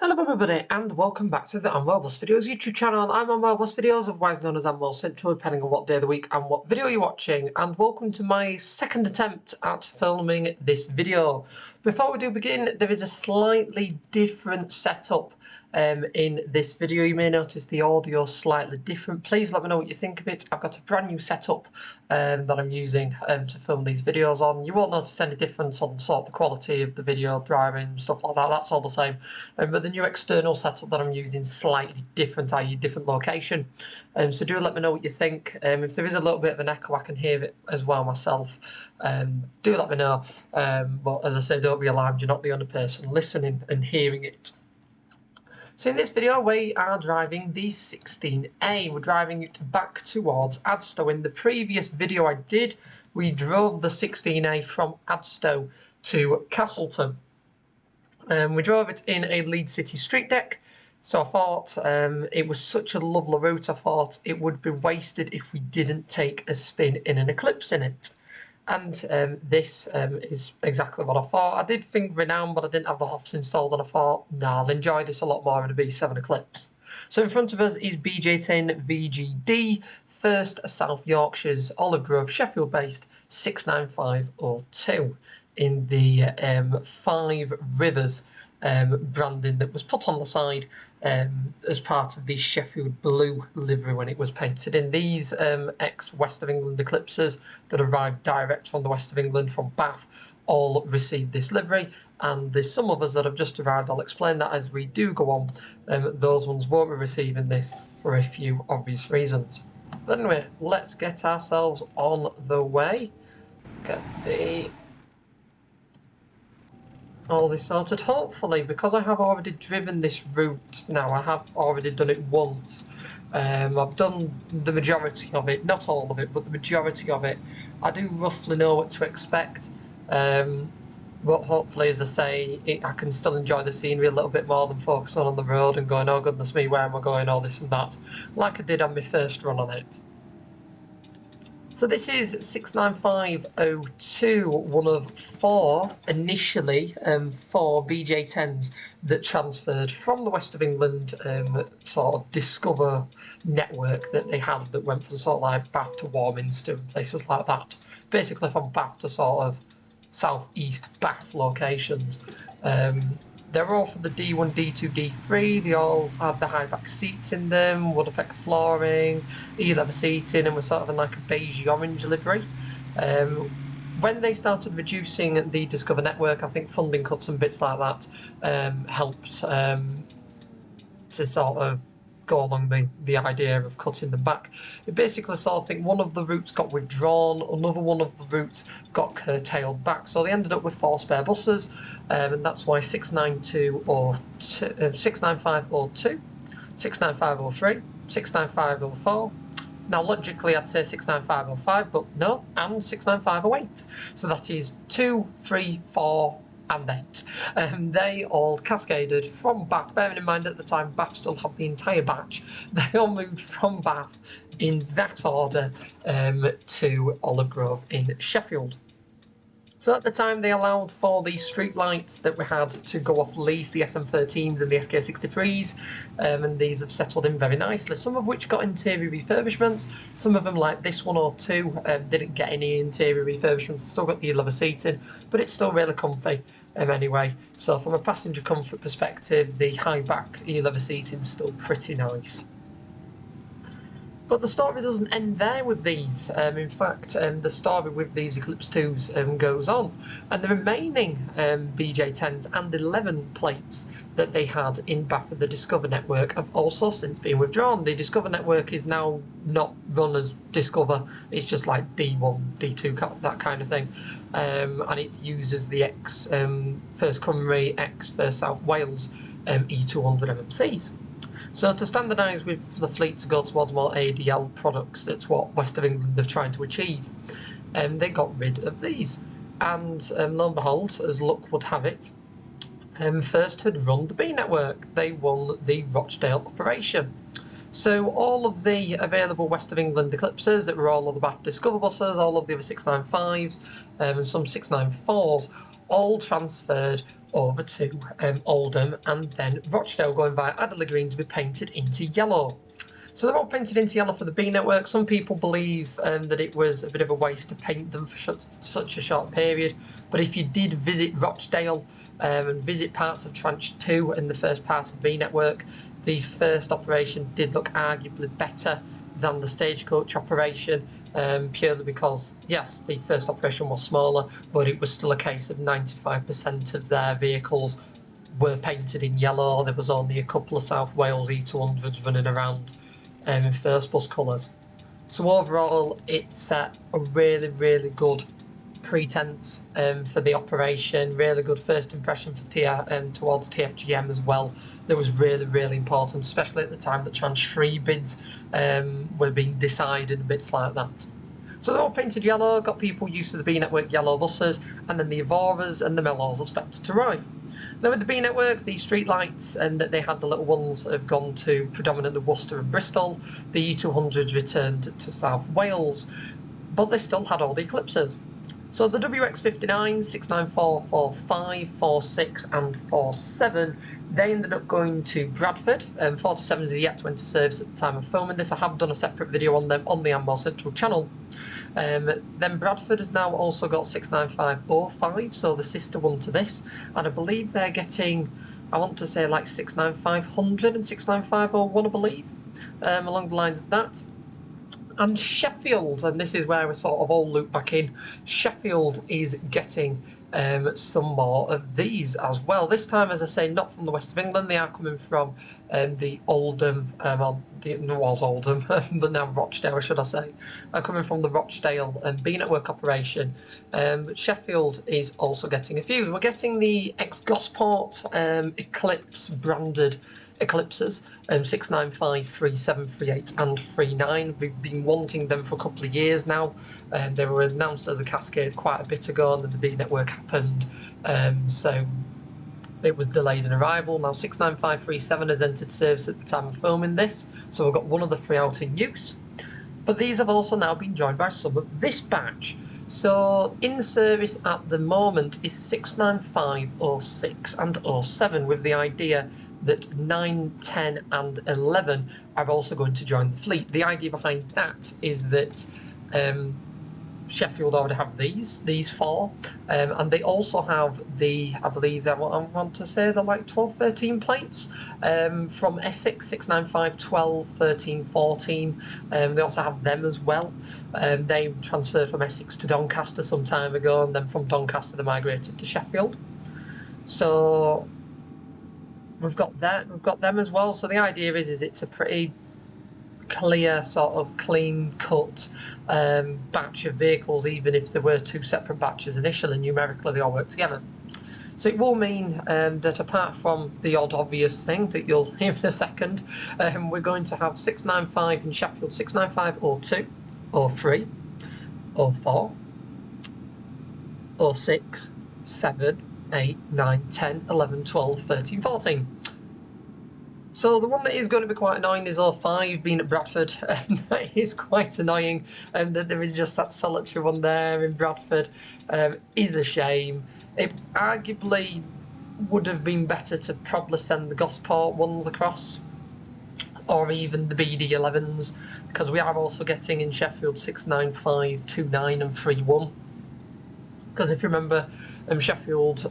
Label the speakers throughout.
Speaker 1: Hello everybody and welcome back to the Unwell Bus Videos YouTube channel. I'm Unwell Bus Videos, otherwise known as Unwell Central, depending on what day of the week and what video you're watching, and welcome to my second attempt at filming this video. Before we do begin, there is a slightly different setup in this video. You may notice the audio is slightly different. Please let me know what you think of it. I've got a brand new setup that I'm using to film these videos on. You won't notice any difference on sort of the quality of the video, driving, stuff like that. That's all the same. But the new external setup that I'm using is slightly different, i.e. different location. So do let me know what you think. If there is a little bit of an echo, I can hear it as well myself. Do let me know. But as I say, don't be alarmed, you're not the only person listening and hearing it. So in this video we are driving the 16A. We're driving it back towards Adstow. In the previous video I did, we drove the 16A from Adstow to Castleton. We drove it in a Leeds City street deck, so I thought it was such a lovely route, I thought it would be wasted if we didn't take a spin in an Eclipse in it. And this is exactly what I thought. I did think Renown, but I didn't have the Hoffs installed, and I thought, nah, I'll enjoy this a lot more in a B7 Eclipse. So in front of us is BJ10 VGD, First South Yorkshire's Olive Grove, Sheffield based 69502 in the Five Rivers branding that was put on the side as part of the Sheffield Blue livery when it was painted in. These ex-West of England Eclipses that arrived direct from the West of England from Bath all received this livery, and there's some others that have just arrived. I'll explain that as we do go on. Those ones won't be receiving this for a few obvious reasons. But anyway, let's get ourselves on the way. Get all this sorted. Hopefully, because I have already driven this route now, I have already done it once. I've done the majority of it, not all of it, but the majority of it. I do roughly know what to expect. But hopefully, as I say, I can still enjoy the scenery a little bit more than focusing on the road and going, oh goodness me, where am I going, all this and that, like I did on my first run on it. So this is 69502, one of four, initially, four BJ10s that transferred from the West of England sort of Discover network that they had that went from sort of like Bath to Warminster and places like that. Basically from Bath to sort of southeast Bath locations. They're all for the D1, D2, D3. They all had the high back seats in them, wood effect flooring, e-leather seating, and were sort of in like a beigey orange livery. When they started reducing the Discover network, I think funding cuts and bits like that helped to sort of go along the idea of cutting them back. It basically sort of think one of the routes got withdrawn, another one of the routes got curtailed back, so they ended up with four spare buses, and that's why 69502, 69503, 69504. Now logically I'd say 69505, but no, and 69508. So that is 2, 3, 4 and 8. They all cascaded from Bath, bearing in mind at the time Bath still had the entire batch. They all moved from Bath in that order to Olive Grove in Sheffield. So at the time they allowed for the street lights that we had to go off lease, the SM13s and the SK63s, and these have settled in very nicely, some of which got interior refurbishments. Some of them, like this 102, didn't get any interior refurbishments, still got the leather seating, but it's still really comfy anyway. So from a passenger comfort perspective, the high back e-leather seating is still pretty nice. But the story doesn't end there with these. In fact, the story with these Eclipse 2s goes on. And the remaining BJ10s and 11 plates that they had in Bath of the Discover network have also since been withdrawn. The Discover network is now not run as Discover. It's just like D1, D2, that kind of thing. And it uses the ex First Cymru, ex First South Wales E200 MMCs. So to standardise with the fleet to go towards more ADL products, that's what West of England are trying to achieve, they got rid of these. And lo and behold, as luck would have it, First had run the B network. They won the Rochdale operation. So all of the available West of England Eclipses that were all of the Bath Discover buses, all of the other 695s and some 694s, all transferred over to Oldham, and then Rochdale going via Adderley Green to be painted into yellow. So they're all painted into yellow for the B network. Some people believe that it was a bit of a waste to paint them for such a short period. But if you did visit Rochdale and visit parts of Tranche 2 and the first part of B network, the first operation did look arguably better than the stagecoach operation, purely because, yes, the first operation was smaller, but it was still a case of 95% of their vehicles were painted in yellow. There was only a couple of South Wales E200s running around in first bus colours. So overall, it's a really, really good pretense for the operation, really good first impression for towards TFGM as well. That was really, really important, especially at the time that Tranche 3 bids were being decided and bits like that. So they're all painted yellow, got people used to the B network yellow buses, and then the Evoras and the Mellows have started to arrive. Now with the B network, the street lights and they had the little ones have gone to predominantly Worcester and Bristol. The E200s returned to South Wales, but they still had all the eclipses. So the WX59, 694, 45, 46 and 47, they ended up going to Bradford. 47s are yet to enter service at the time of filming this. I have done a separate video on them on the Amwell Central channel. Then Bradford has now also got 69505, so the sister one to this, and I believe they're getting, I want to say like 69500 and 69501, I believe, along the lines of that. And Sheffield, and this is where we sort of all loop back in, Sheffield is getting some more of these as well. This time, as I say, not from the west of England. They are coming from the Oldham, well, it was Oldham, but now Rochdale, should I say. Coming from the Rochdale B network operation. But Sheffield is also getting a few. We're getting the ex-Gosport Eclipse branded Eclipses, 695, 37, 38 and 39. We've been wanting them for a couple of years now. They were announced as a cascade quite a bit ago, and then the B network happened, so it was delayed in arrival. Now 69537 has entered service at the time of filming this, so we've got one of the three out in use. But these have also now been joined by some of this batch. So in service at the moment is 695, 06 and 07, with the idea that 9, 10 and 11 are also going to join the fleet. The idea behind that is that Sheffield already have these four, and they also have the, I believe that I want to say they're like 12, 13 plates from Essex, 695, 12, 13, 14. They also have them as well. They transferred from Essex to Doncaster some time ago, and then from Doncaster they migrated to Sheffield. So we've got them as well. So the idea is it's a pretty clear, sort of clean cut batch of vehicles, even if there were two separate batches initially. Numerically they all work together. So it will mean that apart from the odd obvious thing that you'll hear in a second, we're going to have 695 in Sheffield, 695 02, 03, 04, 06, 7, 8, 9, 10, 11, 12, 13, 14. So the one that is going to be quite annoying is 05 being at Bradford. That is quite annoying, and that there is just that solitary one there in Bradford is a shame. It arguably would have been better to probably send the Gosport ones across, or even the BD11s, because we are also getting in Sheffield 695, 29 and 31. Because if you remember, Sheffield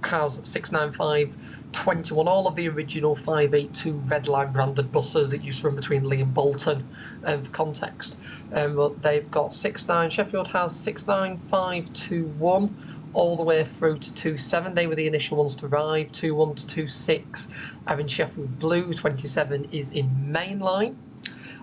Speaker 1: has 695, 21, all of the original 582 Red Line branded buses that used to run between Lee and Bolton, for context. But they've got 69, Sheffield has 69521 all the way through to 27. They were the initial ones to arrive. 21 to 26 are in Sheffield Blue, 27 is in Mainline.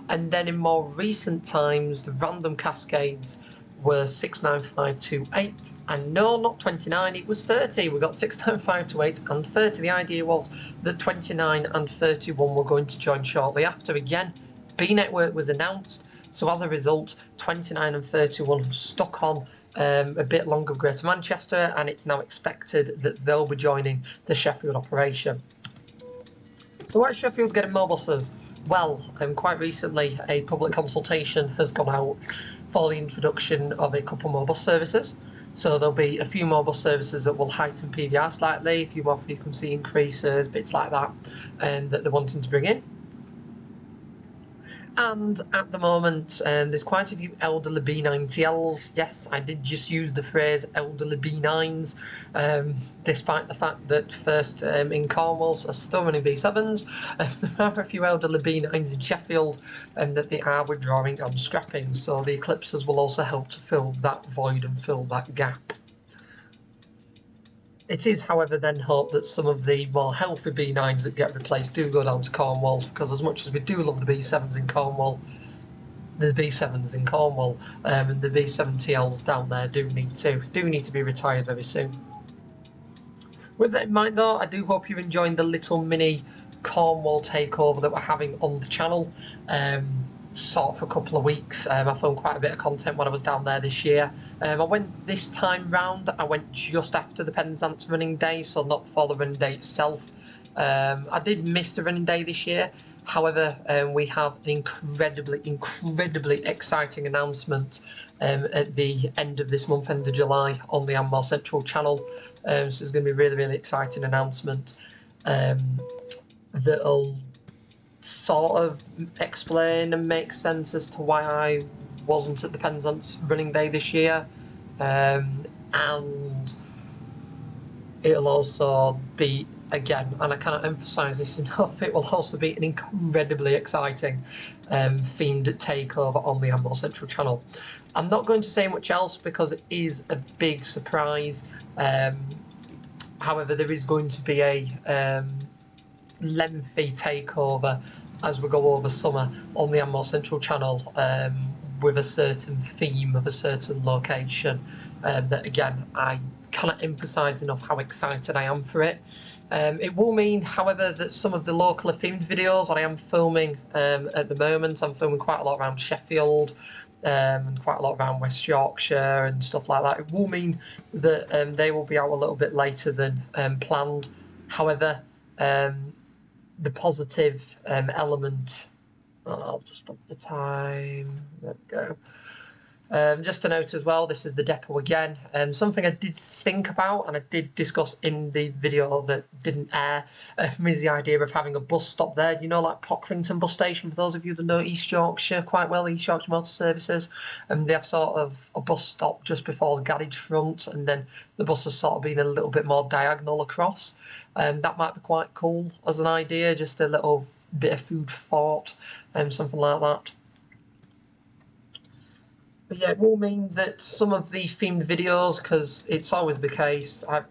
Speaker 1: And then in more recent times, the random cascades were 69528, and no, not 29, it was 30. We got 69528 and 30. The idea was that 29 and 31 were going to join shortly after. Again, B network was announced, so as a result 29 and 31 have stuck on a bit longer of Greater Manchester, and it's now expected that they'll be joining the Sheffield operation. So why is Sheffield getting more buses? Well, quite recently a public consultation has gone out for the introduction of a couple more bus services. So there'll be a few more bus services that will heighten PVR slightly, a few more frequency increases, bits like that, that they're wanting to bring in. And at the moment, there's quite a few elderly B9TLs. Yes, I did just use the phrase elderly B9s, despite the fact that first in Cornwall are still running B7s. There are a few elderly B9s in Sheffield that they are withdrawing and scrapping, so the Eclipses will also help to fill that void and fill that gap. It is, however, then hoped that some of the more healthy B9s that get replaced do go down to Cornwall, because as much as we do love the B7s in Cornwall, and the B7TLs down there do need to be retired very soon. With that in mind, though, I do hope you're enjoying the little mini Cornwall takeover that we're having on the channel. Sort of for a couple of weeks. I filmed quite a bit of content when I was down there this year. I went this time round, I went just after the Penzance running day, so not for the running day itself. I did miss the running day this year. However, we have an incredibly exciting announcement at the end of this month, end of July, on the Ammore Central channel. So it's going to be a really exciting announcement that'll sort of explain and make sense as to why I wasn't at the Penzance running day this year, and it'll also be, again, and I cannot emphasise this enough, it will also be an incredibly exciting themed takeover on the Ammore Central channel. I'm not going to say much else because it is a big surprise. However, there is going to be a lengthy takeover as we go over summer on the Ammore Central channel, with a certain theme of a certain location, that again I cannot emphasise enough how excited I am for it. It will mean, however, that some of the locally themed videos that I am filming at the moment, I'm filming quite a lot around Sheffield, and quite a lot around West Yorkshire and stuff like that. It will mean that they will be out a little bit later than planned. However, the positive element, I'll just stop the time, there we go. Just to note as well, this is the depot again. Something I did think about and I did discuss in the video that didn't air is the idea of having a bus stop there. You know, like Pocklington bus station, for those of you that know East Yorkshire quite well, East Yorkshire Motor Services. They have sort of a bus stop just before the garage front, and then the bus has sort of been a little bit more diagonal across. That might be quite cool as an idea, just a little bit of food for thought, something like that. But yeah, it will mean that some of the themed videos, because it's always the case, I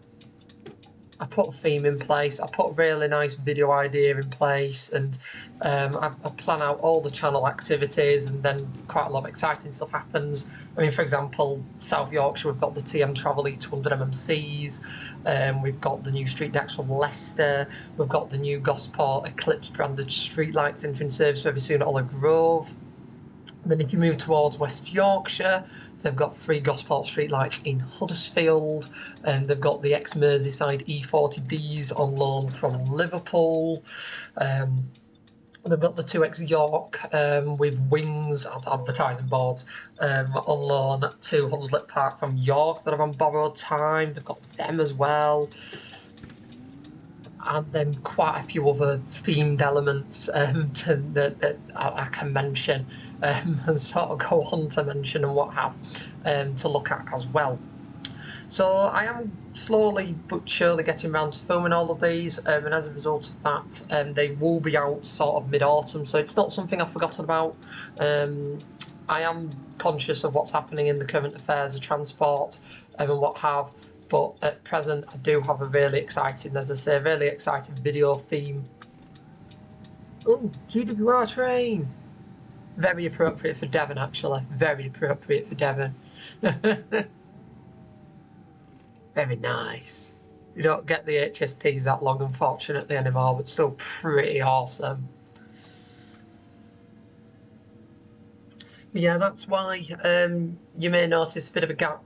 Speaker 1: put a theme in place, I put a really nice video idea in place, and I plan out all the channel activities, and then quite a lot of exciting stuff happens. I mean, for example, South Yorkshire, we've got the TM Travel E200 MMCs, we've got the new street decks from Leicester, we've got the new Gosport Eclipse branded streetlights entering service very soon at Olive Grove. Then if you move towards West Yorkshire, they've got 3 Gosport streetlights in Huddersfield, and they've got the ex-Merseyside E40Ds on loan from Liverpool. They've got the 2X York with wings and advertising boards on loan to Hunslet Park from York that are on borrowed time. They've got them as well. And then quite a few other themed elements that I can mention, and sort of go on to mention and what have to look at as well. So I am slowly but surely getting around to filming all of these, and as a result of that, they will be out sort of mid-autumn, so it's not something I've forgotten about. I am conscious of what's happening in the current affairs of transport and what have. But at present, I do have a really exciting, as I say, really exciting video theme. Oh, GWR train! Very appropriate for Devon, actually. Very appropriate for Devon. Very nice. You don't get the HSTs that long, unfortunately, anymore, but still pretty awesome. Yeah, that's why you may notice a bit of a gap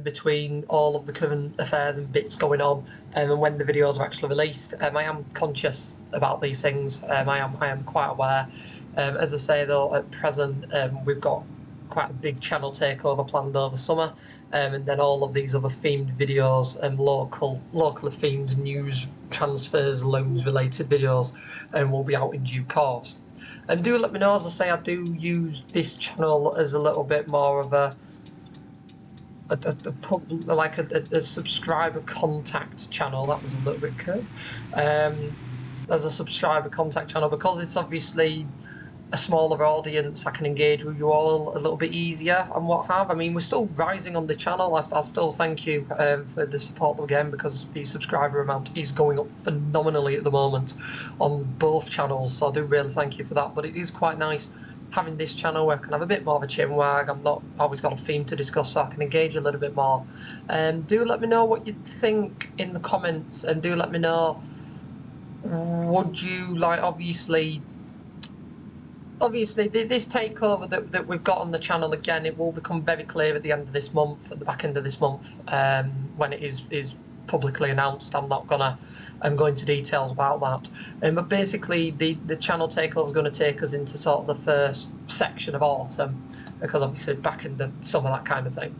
Speaker 1: between all of the current affairs and bits going on and when the videos are actually released. I am conscious about these things. I am quite aware. As I say, though, at present we've got quite a big channel takeover planned over summer, and then all of these other themed videos and locally themed news, transfers, loans related videos, will be out in due course. And do let me know, as I say, I do use this channel as a little bit more of a subscriber contact channel. That was a little bit curt. As a subscriber contact channel, because it's obviously a smaller audience, I can engage with you all a little bit easier and what have. I mean, we're still rising on the channel. I'll still thank you for the support again, because the subscriber amount is going up phenomenally at the moment on both channels, so I do really thank you for that. But it is quite nice having this channel where I can have a bit more of a chin wag. I'm not always got a theme to discuss, so I can engage a little bit more. Do let me know what you think in the comments, and do let me know, would you like, obviously this takeover that we've got on the channel, again, it will become very clear at the end of this month, at the back end of this month, when it is publicly announced. I'm not gonna go into details about that, but basically the channel takeover is going to take us into sort of the first section of autumn, because obviously back in the summer, that kind of thing,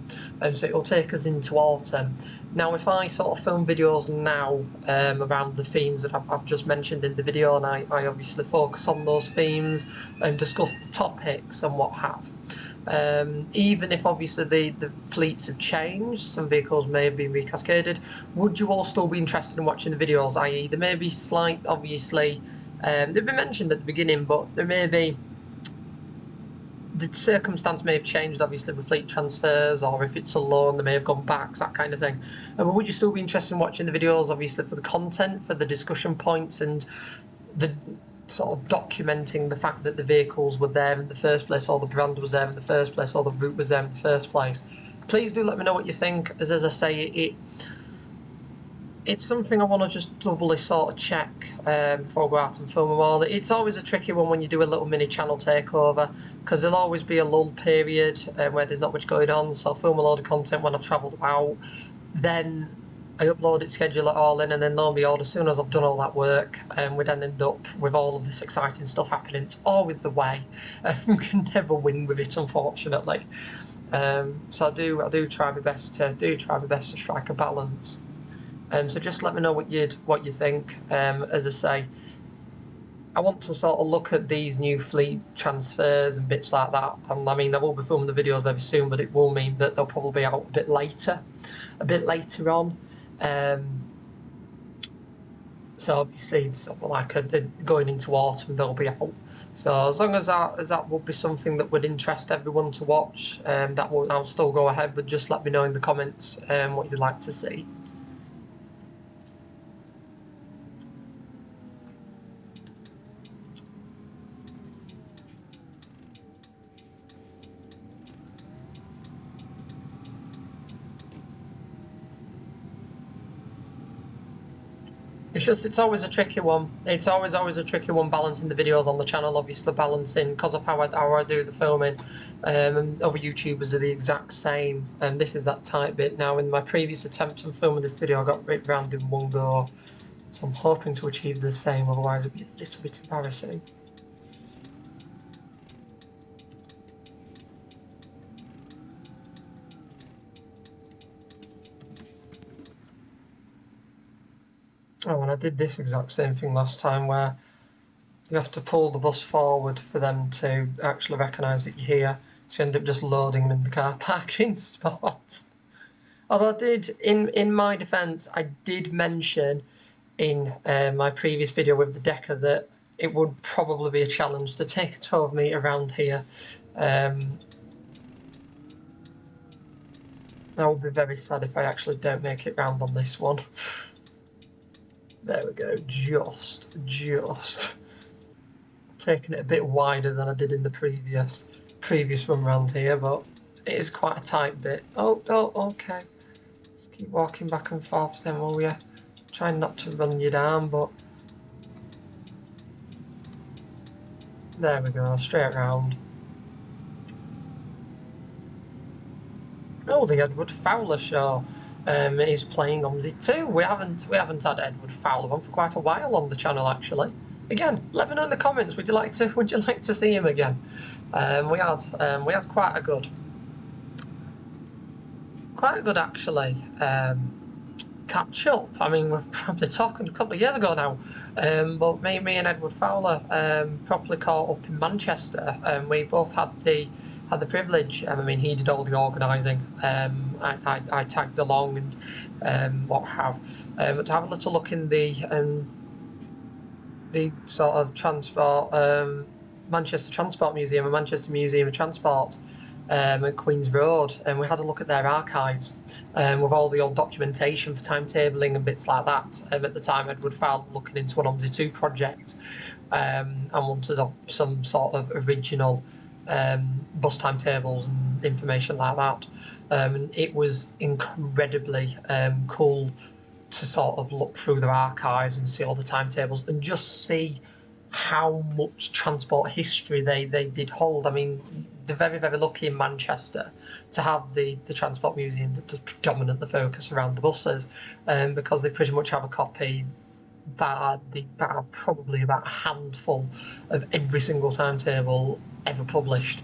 Speaker 1: so it will take us into autumn. Now, if I sort of film videos now around the themes that I've just mentioned in the video, and I obviously focus on those themes and discuss the topics and what have, even if obviously the fleets have changed, some vehicles may have been recascaded, would you all still be interested in watching the videos? I.e., there may be slight, obviously, they've been mentioned at the beginning, but there may be, the circumstance may have changed, obviously, with fleet transfers, or if it's a loan, they may have gone back, that kind of thing. But would you still be interested in watching the videos, obviously, for the content, for the discussion points, and the sort of documenting the fact that the vehicles were there in the first place, or the brand was there in the first place, or the route was there in the first place? Please do let me know what you think, as I say, it's something I want to just doubly sort of check before I go out and film them all. It's always a tricky one when you do a little mini channel takeover, because there'll always be a lull period where there's not much going on, so I'll film a load of content when I've travelled out, then I upload it, schedule it all in, and then lo and behold, as soon as I've done all that work, we then end up with all of this exciting stuff happening. It's always the way. We can never win with it, unfortunately. So I do try my best to strike a balance. So just let me know what you think. As I say, I want to sort of look at these new fleet transfers and bits like that. And I mean, I will be filming the videos very soon, but it will mean that they'll probably be out a bit later on. So obviously, it's like going into autumn, they'll be out. So as long as that would be something that would interest everyone to watch, I'll still go ahead. But just let me know in the comments what you'd like to see. It's always a tricky one. It's always a tricky one balancing the videos on the channel, obviously balancing, because of how I do the filming, and other YouTubers are the exact same, and this is that tight bit. Now, in my previous attempt on filming this video, I got ripped round in one go, so I'm hoping to achieve the same, otherwise it'd be a little bit embarrassing. Oh, and I did this exact same thing last time, where you have to pull the bus forward for them to actually recognise that you're here, so you end up just loading them in the car parking spot. Although I did, in my defence, I did mention in my previous video with the Decker that it would probably be a challenge to take a 12 metre round here. I would be very sad if I actually don't make it round on this one. There we go, just. Taking it a bit wider than I did in the previous run round here, but it is quite a tight bit. Oh, okay. Just keep walking back and forth then, will you? Trying not to run you down, but there we go, straight round. Oh, the Edward Fowler show is playing OMSI too. We haven't had Edward Fowler on for quite a while on the channel, actually. again, let me know in the comments. Would you like to see him again? We had quite a good actually catch up. I mean, we're probably talking a couple of years ago now, but me and Edward Fowler properly caught up in Manchester, and we both had the privilege. I mean, he did all the organising. I tagged along and what have. But to have a little look in the sort of transport, Manchester Transport Museum and Manchester Museum of Transport at Queen's Road, and we had a look at their archives with all the old documentation for timetabling and bits like that. At the time, Edward Fowler looking into an OMSI 2 project and wanted some sort of original bus timetables and information like that. And it was incredibly cool to sort of look through their archives and see all the timetables and just see how much transport history they did hold. I mean, they're very, very lucky in Manchester to have the Transport Museum that does predominantly focus around the buses, because they pretty much have a copy probably about a handful of every single timetable ever published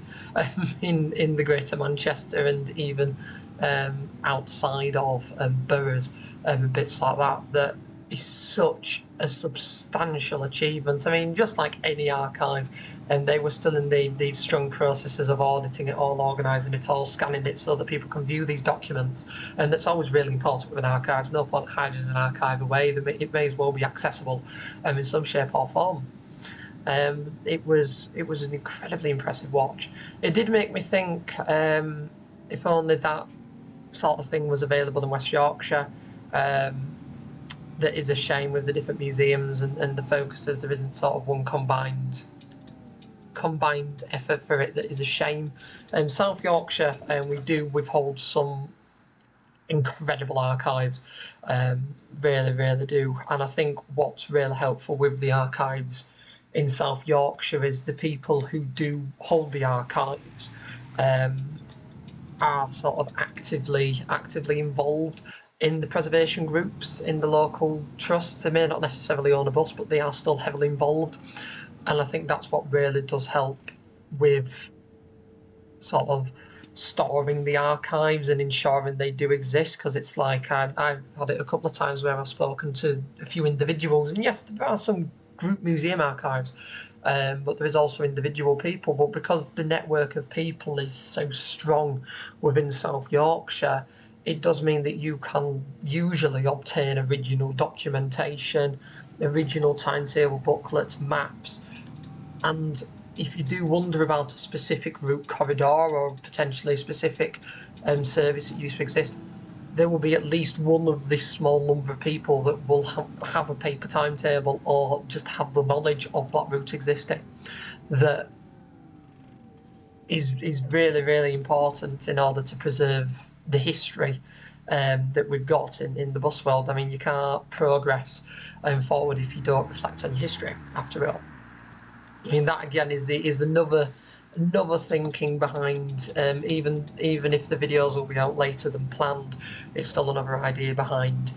Speaker 1: in the Greater Manchester and even outside of boroughs and bits like that. That is such a substantial achievement. I mean, just like any archive, and they were still in the strong processes of auditing it all, organising it all, scanning it so that people can view these documents. And that's always really important with an archive. There's no point hiding an archive away. It may as well be accessible in some shape or form. It was an incredibly impressive watch. It did make me think, if only that sort of thing was available in West Yorkshire. That is a shame with the different museums and the focuses. There isn't sort of one combined effort for it. That is a shame. South Yorkshire, we do withhold some incredible archives, really do. And I think what's really helpful with the archives in South Yorkshire is the people who do hold the archives are sort of actively involved in the preservation groups in the local trusts. They may not necessarily own a bus, but they are still heavily involved, and I think that's what really does help with sort of storing the archives and ensuring they do exist. Because it's like I've had it a couple of times where I've spoken to a few individuals, and yes, there are some group museum archives, but there is also individual people. But because the network of people is so strong within South Yorkshire, it does mean that you can usually obtain original documentation, original timetable booklets, maps, and if you do wonder about a specific route corridor or potentially a specific service that used to exist, there will be at least one of this small number of people that will have a paper timetable or just have the knowledge of that route existing. That is really, really important in order to preserve the history that we've got in the bus world. I mean, you can't progress forward if you don't reflect on your history, after all. I mean, that again is another thinking behind, even if the videos will be out later than planned, it's still another idea behind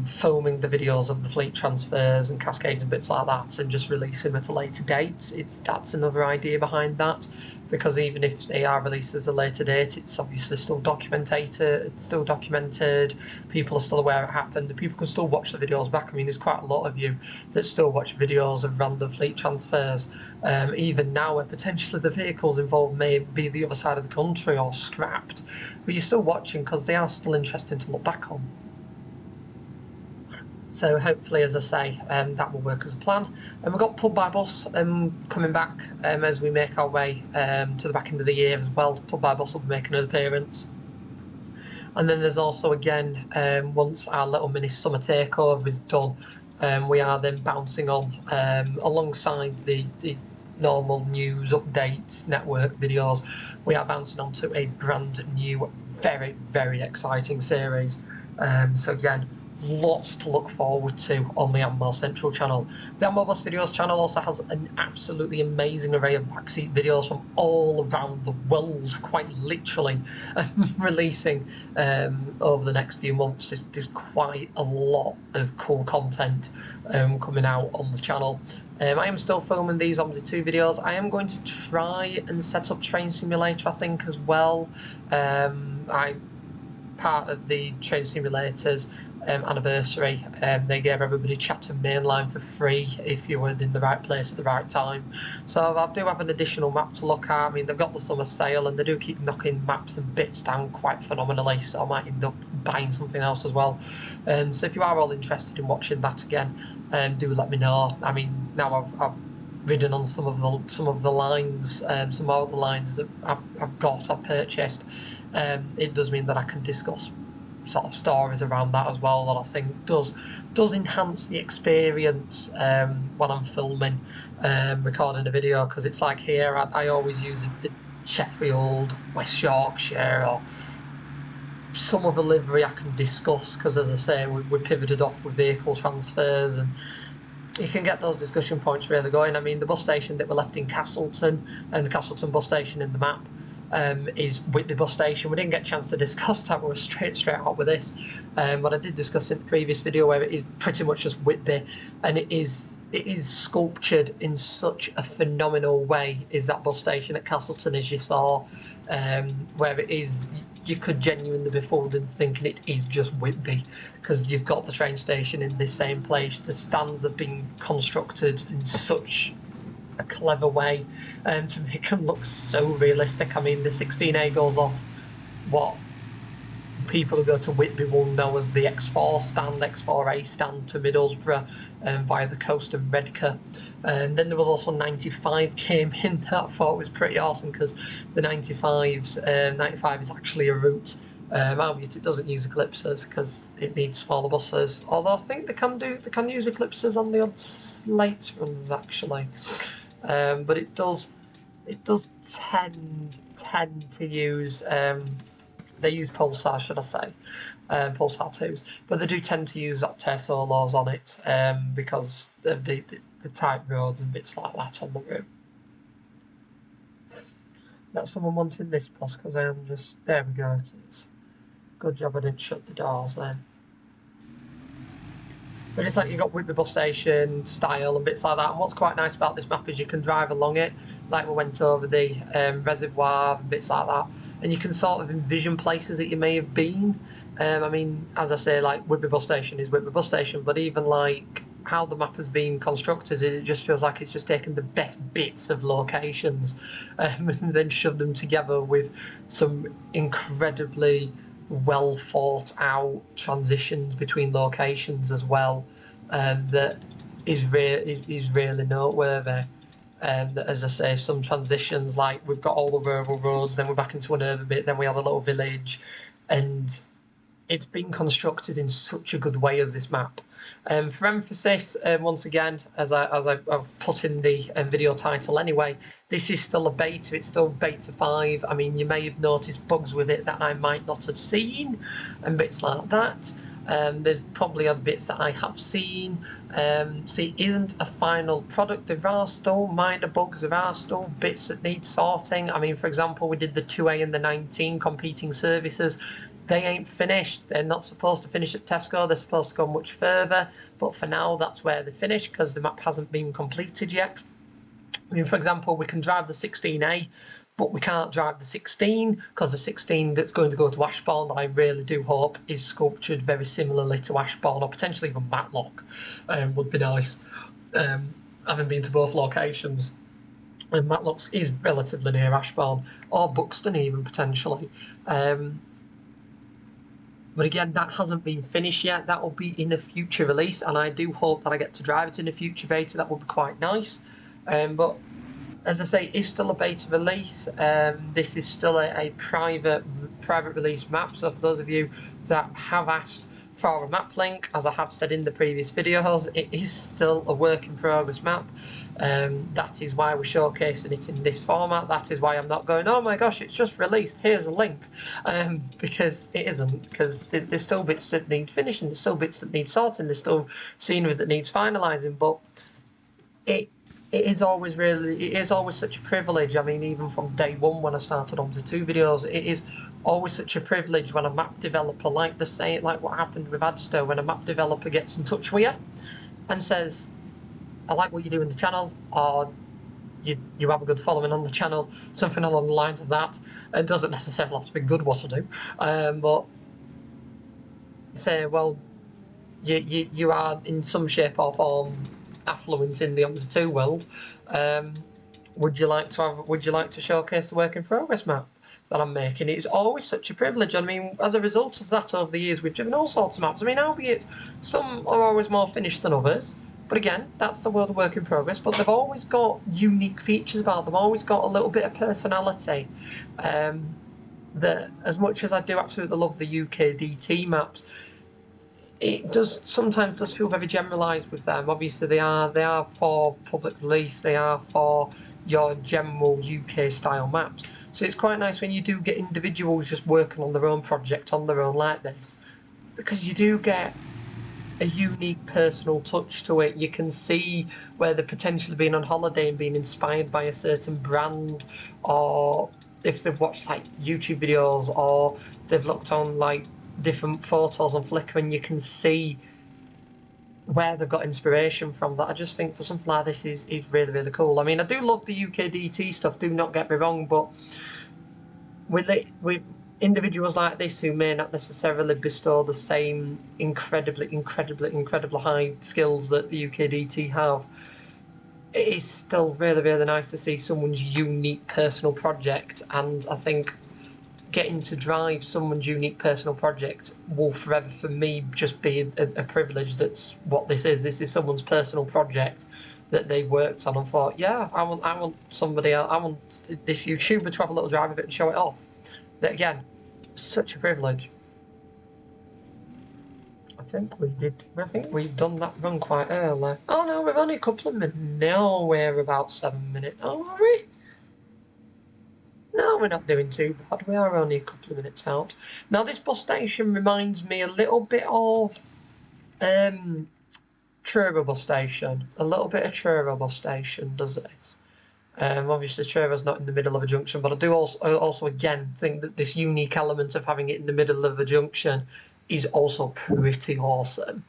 Speaker 1: filming the videos of the fleet transfers and cascades and bits like that and just releasing at a later date. That's another idea behind that, because even if they are released at a later date, it's obviously still documented, people are still aware it happened, people can still watch the videos back. I mean, there's quite a lot of you that still watch videos of random fleet transfers, even now, where potentially the vehicles involved may be the other side of the country or scrapped, but you're still watching because they are still interesting to look back on. So hopefully, as I say, that will work as a plan. And we've got Pub by Bus coming back as we make our way to the back end of the year as well. Pub by Bus will be making an appearance. And then there's also, again, once our little mini summer takeover is done, we are then bouncing on, alongside the normal news, updates, network videos, we are bouncing onto a brand new, very, very exciting series. So again, lots to look forward to on the Ammo Central channel. The Ammo Bus Videos channel also has an absolutely amazing array of backseat videos from all around the world, quite literally, releasing over the next few months. There's quite a lot of cool content coming out on the channel. I am still filming these OMSI 2 videos. I am going to try and set up Train Simulator, I think, as well. Part of the Train Simulators anniversary, they gave everybody Chatham Mainline for free if you were in the right place at the right time. So I do have an additional map to look at. I mean, they've got the summer sale and they do keep knocking maps and bits down quite phenomenally, so I might end up buying something else as well. So if you are all interested in watching that again, do let me know. I mean, now I've ridden on some of the lines, some more of the lines that I've purchased. It does mean that I can discuss sort of stories around that as well, that I think does enhance the experience when I'm filming, recording a video, because it's like here I always use the Sheffield, West Yorkshire, or some other livery I can discuss, because as I say, we pivoted off with vehicle transfers, and you can get those discussion points really going. I mean, the bus station that we're left in Castleton, and the Castleton bus station in the map, is Whitby bus station. We didn't get a chance to discuss that. We were straight out with this, but I did discuss in the previous video where it is pretty much just Whitby, and it is sculptured in such a phenomenal way, is that bus station at Castleton, as you saw, where it is, you could genuinely be fooled into thinking it is just Whitby, because you've got the train station in the same place. The stands have been constructed in such a clever way to make them look so realistic. I mean, the 16A goes off what people who go to Whitby will know as the X4 stand, X4A stand to Middlesbrough via the coast of Redcar. And then there was also 95 came in. That I thought was pretty awesome, because the 95 is actually a route. Albeit it doesn't use eclipses because it needs smaller buses. Although I think they can use eclipses on the odd slate runs actually. But it does tend to use they use Pulsar, should I say, Pulsar 2s, but they do tend to use Optare Solos on it because of the tight roads and bits like that on the route. Got someone wanting this bus, because I am just, there we go, it is. Good job I didn't shut the doors then. But it's like you've got Whitby bus station style and bits like that. And what's quite nice about this map is you can drive along it, like we went over the reservoir and bits like that, and you can sort of envision places that you may have been. I mean, as I say, like Whitby bus station is Whitby bus station, but even like how the map has been constructed, it just feels like it's just taken the best bits of locations and then shoved them together with some incredibly well thought out transitions between locations as well, that is really noteworthy. As I say, some transitions, like we've got all the rural roads, then we're back into an urban bit, then we had a little village, and it's been constructed in such a good way as this map. For emphasis, once again, as I've put in the video title anyway, this is still a beta, it's still beta 5. I mean, you may have noticed bugs with it that I might not have seen, and bits like that. There's probably other bits that I have seen. So it isn't a final product. There are still minor bugs, there are still bits that need sorting. I mean, for example, we did the 2A and the 19 competing services. They ain't finished. They're not supposed to finish at Tesco. They're supposed to go much further. But for now, that's where they finish, because the map hasn't been completed yet. I mean, for example, we can drive the 16A, but we can't drive the 16, because the 16 that's going to go to Ashbourne, that I really do hope is sculptured very similarly to Ashbourne, or potentially even Matlock, would be nice. Having been to both locations, and Matlock is relatively near Ashbourne, or Buxton even potentially. But again, that hasn't been finished yet. That will be in a future release, and I do hope that I get to drive it in a future beta. That would be quite nice. But as I say, it's still a beta release. This is still a private release map. So for those of you that have asked for a map link, as I have said in the previous videos, it is still a work in progress map. That is why we're showcasing it in this format. That is why I'm not going, oh my gosh, it's just released, here's a link. Because it isn't, because there's still bits that need finishing, there's still bits that need sorting, there's still scenery that needs finalising, but it is always such a privilege. I mean, even from day one when I started OMSI 2 videos, it is always such a privilege when a map developer, like what happened with Adstow, when a map developer gets in touch with you and says, I like what you do in the channel, or you have a good following on the channel, something along the lines of that. It doesn't necessarily have to be good what I do, but say, well, you are in some shape or form affluent in the OMSI 2 world. Would you like to showcase the work in progress map that I'm making? It's always such a privilege. I mean, as a result of that, over the years, we've driven all sorts of maps. I mean, albeit some are always more finished than others, but again, that's the world of work in progress. But they've always got unique features about them, always got a little bit of personality. That, as much as I do absolutely love the UK DT maps, it sometimes does feel very generalised with them. Obviously, they are for public release. They are for your general UK style maps. So it's quite nice when you do get individuals just working on their own project on their own like this, because you do get a unique personal touch to it. You can see where they're potentially being on holiday and being inspired by a certain brand, or if they've watched like YouTube videos, or they've looked on like different photos on Flickr, and you can see where they've got inspiration from. That I just think for something like this is really, really cool. I mean, I do love the UK DT stuff, do not get me wrong, but with individuals like this who may not necessarily bestow the same incredibly high skills that the UK DT have, it is still really, really nice to see someone's unique personal project. And I think getting to drive someone's unique personal project will forever, for me, just be a privilege. That's what this is. This is someone's personal project that they worked on and thought, yeah, I want somebody else, I want this YouTuber to have a little drive of it and show it off. That, again, such a privilege. I think we've done that run quite early. Oh no, we're only a couple of minutes. No, we're about 7 minutes. Oh, are we? No, we're not doing too bad. We are only a couple of minutes out. Now, this bus station reminds me a little bit of Truro bus station. A little bit of Truro bus station does this. Obviously, Truro's not in the middle of a junction, but I do also again think that this unique element of having it in the middle of a junction is also pretty awesome.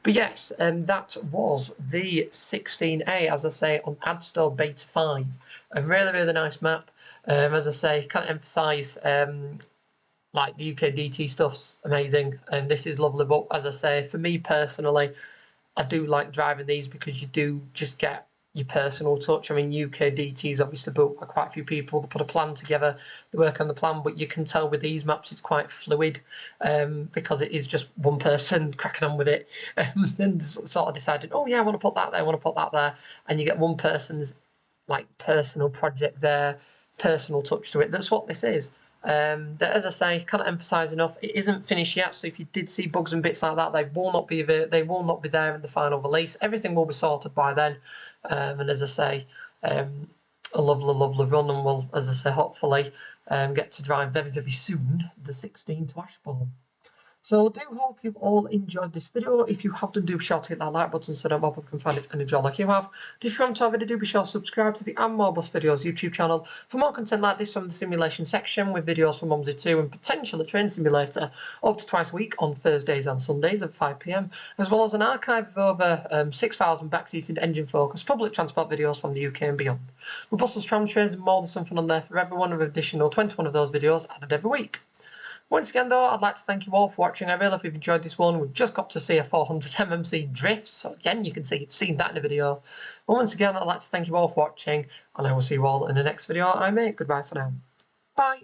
Speaker 1: But yes, that was the 16A, as I say, on Adstow Beta 5. A really, really nice map. As I say, can't emphasise, like, the UK DT stuff's amazing, and this is lovely. But as I say, for me personally, I do like driving these because you do just get your personal touch. I mean, UK DT is obviously built by quite a few people. They put a plan together, they work on the plan, but you can tell with these maps it's quite fluid, because it is just one person cracking on with it and sort of deciding, oh yeah, I want to put that there, I want to put that there, and you get one person's like personal project there, personal touch to it. That's what this is. That, as I say, can't emphasise enough, it isn't finished yet, so if you did see bugs and bits like that, they will not be there in the final release. Everything will be sorted by then, and as I say, a lovely run, and we'll, as I say, hopefully get to drive very, very soon the 16 to Ashbourne. So I do hope you've all enjoyed this video. If you have done, do be sure to hit that like button so that more people can find it and enjoy like you have. And if you haven't already, do be sure to subscribe to the And More Bus Videos YouTube channel for more content like this from the simulation section, with videos from OMSI 2 and potentially a train simulator up to twice a week on Thursdays and Sundays at 5 PM, as well as an archive of over 6,000 backseated engine-focused public transport videos from the UK and beyond. With buses, tram, trains and more, there's something on there for everyone, with additional 21 of those videos added every week. Once again, though, I'd like to thank you all for watching. I really hope you've enjoyed this one. We've just got to see a 400 MMC drift, so again, you can see you've seen that in the video. But once again, I'd like to thank you all for watching, and I will see you all in the next video I make. Goodbye for now. Bye.